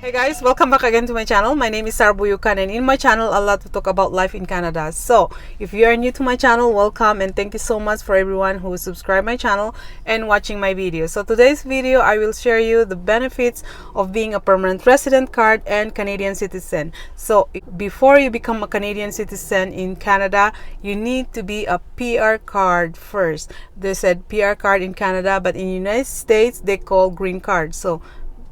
Hey guys, welcome back again to my channel. My name is Sarah Buyukan, and in my channel I love to talk about life in Canada. So if you are new to my channel, welcome, and thank you so much for everyone who subscribed my channel and watching my video. So today's video I will share you the benefits of being a permanent resident card and Canadian citizen. So before you become a Canadian citizen in Canada, you need to be a PR card first. They said PR card in Canada, but in the United States they call green card. So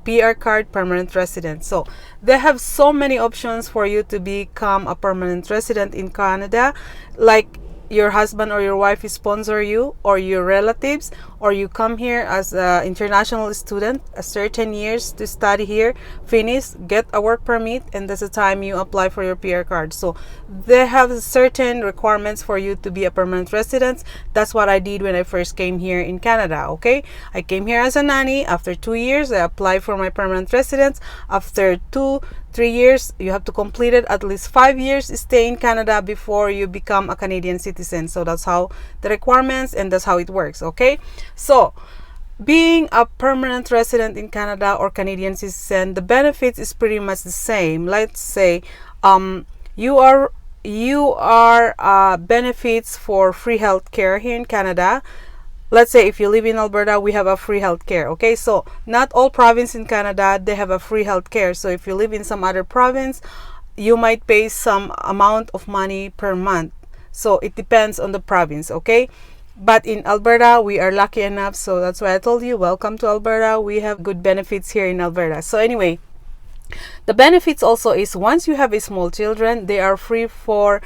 PR card, permanent resident. So they have so many options for you to become a permanent resident in Canada, like your husband or your wife sponsor you, or your relatives, or you come here as an international student a certain years to study here, finish, get a work permit, and that's the time you apply for your PR card. So they have certain requirements for you to be a permanent resident. That's what I did when I first came here in Canada. Okay, I came here as a nanny. After 2 years I applied for my permanent residence. After 3 years, you have to complete it at least 5 years stay in Canada before you become a Canadian citizen. So that's how the requirements, and that's how it works. Okay, so being a permanent resident in Canada or Canadian citizen, the benefits is pretty much the same. Let's say you are benefits for free health care here in Canada. Let's say if you live in Alberta, we have a free health care. Okay, so not all province in Canada they have a free health care. So if you live in some other province, you might pay some amount of money per month. So it depends on the province. Okay, but in Alberta we are lucky enough, so that's why I told you welcome to Alberta. We have good benefits here in Alberta. So anyway, the benefits also is once you have a small children, they are free for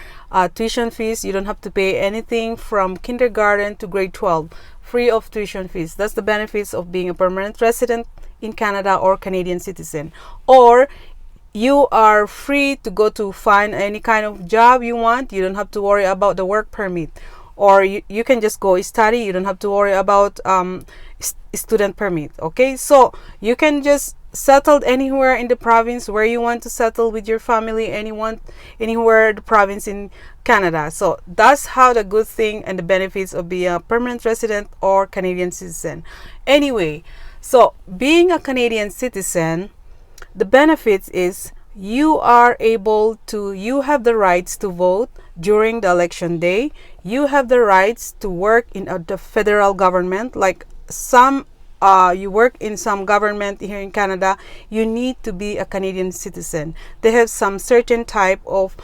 tuition fees. You don't have to pay anything from kindergarten to grade 12, free of tuition fees. That's the benefits of being a permanent resident in Canada or Canadian citizen. Or you are free to go to find any kind of job you want. You don't have to worry about the work permit, or you can just go study. You don't have to worry about student permit. Okay, so you can just settle anywhere in the province where you want to settle with your family, anywhere the province in Canada. So that's how the good thing and the benefits of being a permanent resident or Canadian citizen. Anyway, so being a Canadian citizen, the benefits is you have the rights to vote during the election day. You have the rights to work in the federal government, like you work in some government here in Canada. You need to be a Canadian citizen. They have some certain type of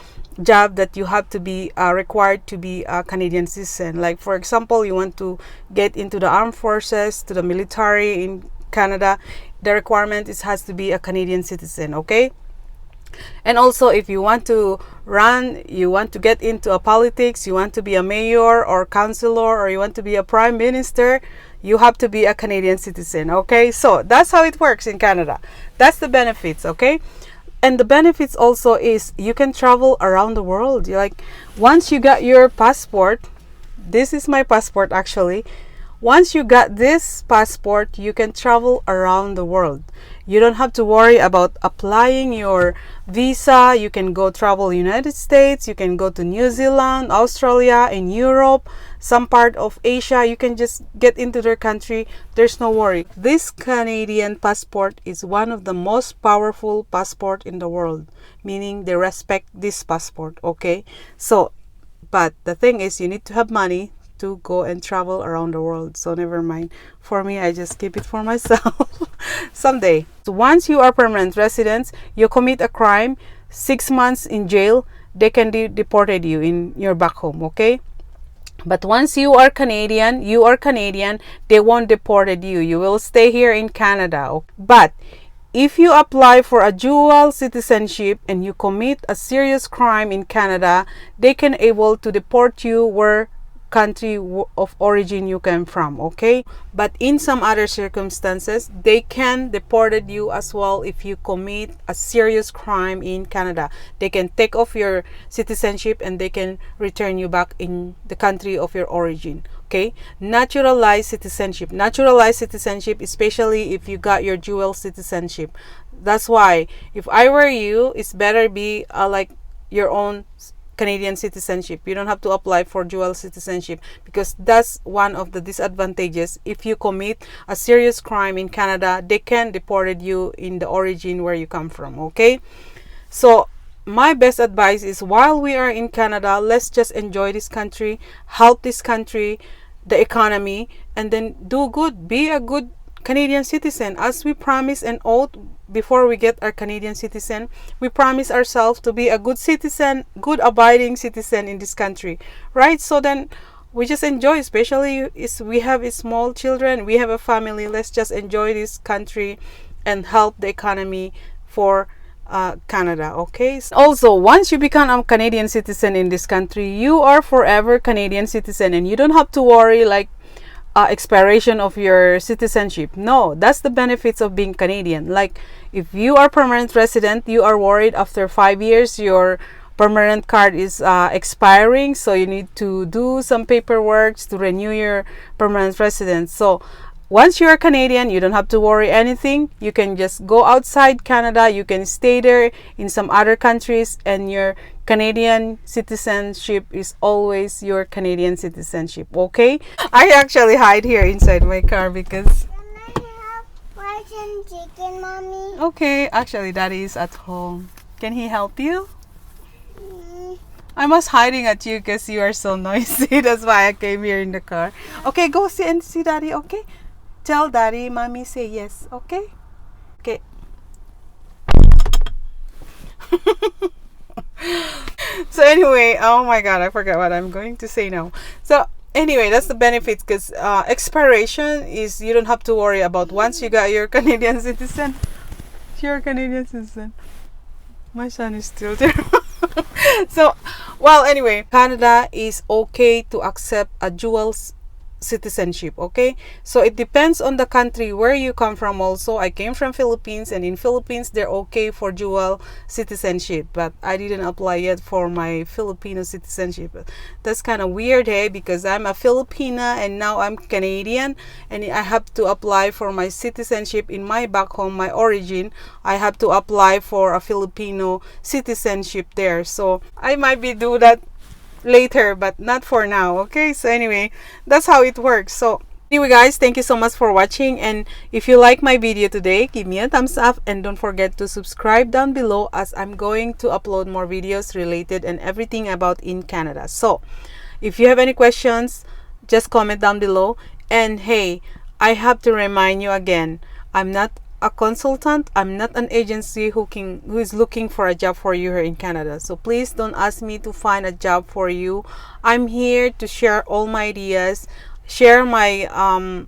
job that you have to be required to be a Canadian citizen. Like for example, you want to get into the armed forces, to the military in Canada, the requirement has to be a Canadian citizen. Okay, and also if you want to run, you want to get into politics, you want to be a mayor or councillor, or you want to be a prime minister, you have to be a Canadian citizen. Okay, so that's how it works in Canada. That's the benefits. Okay, and the benefits also is you can travel around the world. Like once you got your passport, this is my passport actually. Once you got this passport, you can travel around the world. You don't have to worry about applying your visa. You can go travel United States, you can go to New Zealand, Australia, in Europe, some part of Asia. You can just get into their country. There's no worry. This Canadian passport is one of the most powerful passport in the world, meaning they respect this passport. Okay, so but the thing is you need to have money to go and travel around the world. So never mind. For me, I just keep it for myself someday. So once you are permanent residents, you commit a crime, 6 months in jail, they can deported you in your back home. Okay, but once you are Canadian, they won't deported you. You will stay here in Canada. But if you apply for a dual citizenship and you commit a serious crime in Canada, they can able to deport you where country of origin you came from. Okay, but in some other circumstances they can deported you as well. If you commit a serious crime in Canada, they can take off your citizenship and they can return you back in the country of your origin. Okay, naturalized citizenship, especially if you got your dual citizenship. That's why if I were you, it's better be like your own Canadian citizenship. You don't have to apply for dual citizenship, because that's one of the disadvantages. If you commit a serious crime in Canada, they can deport you in the origin where you come from. Okay, so my best advice is, while we are in Canada, let's just enjoy this country, help this country, the economy, and then do good. Be a good Canadian citizen. As we promise an oath before we get our Canadian citizen, we promise ourselves to be a good citizen, good abiding citizen in this country, right? So then we just enjoy, especially is we have small children, we have a family. Let's just enjoy this country and help the economy for Canada. Okay, also, once you become a Canadian citizen in this country, you are forever Canadian citizen, and you don't have to worry like expiration of your citizenship. No, that's the benefits of being Canadian. Like, if you are permanent resident, you are worried after 5 years your permanent card is expiring, so you need to do some paperwork to renew your permanent residence. So once you're Canadian, you don't have to worry anything. You can just go outside Canada, you can stay there in some other countries, and your Canadian citizenship is always your Canadian citizenship. Okay, I actually hide here inside my car because Can I have rice and chicken, Mommy? okay, actually Daddy is at home. Can he help you? Mm, I was hiding at you because you are so noisy. That's why I came here in the car. Okay, go see and see Daddy. Okay, tell Daddy, Mommy say yes. Okay, okay. So anyway, oh my god, I forgot what I'm going to say now. So anyway, that's the benefits, because expiration is, you don't have to worry about once you got your Canadian citizen. You're a Canadian citizen. My son is still there. So, well, anyway, Canada is okay to accept a dual citizenship. Okay, so it depends on the country where you come from. Also, I came from Philippines, and in Philippines they're okay for dual citizenship, but I didn't apply yet for my Filipino citizenship. That's kind of weird, hey, because I'm a Filipina and now I'm Canadian, and I have to apply for my citizenship in my back home, my origin. I have to apply for a Filipino citizenship there, so I might be do that later, but not for now. Okay, so anyway, that's how it works. So anyway guys, thank you so much for watching, and if you like my video today, give me a thumbs up, and don't forget to subscribe down below, as I'm going to upload more videos related and everything about in Canada. So if you have any questions, just comment down below. And hey, I have to remind you again, I'm not a consultant, I'm not an agency who is looking for a job for you here in Canada. So please don't ask me to find a job for you. I'm here to share all my ideas, share my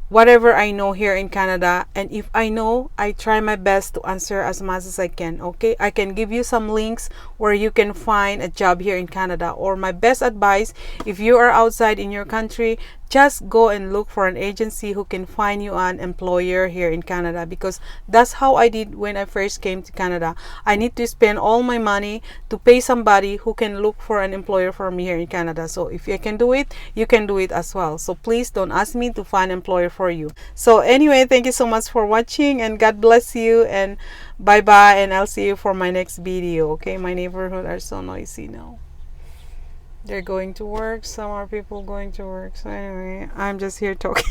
whatever I know here in Canada, and if I know, I try my best to answer as much as I can. Okay, I can give you some links where you can find a job here in Canada, or my best advice, if you are outside in your country, just go and look for an agency who can find you an employer here in Canada, because that's how I did when I first came to Canada. I need to spend all my money to pay somebody who can look for an employer for me here in Canada. So if I can do it, you can do it as well. So please don't ask me to find an employer for you. So anyway, thank you so much for watching, and God bless you, and bye bye, and I'll see you for my next video. Okay, my neighborhood are so noisy now. They're going to work. Some are people going to work. So anyway, I'm just here talking.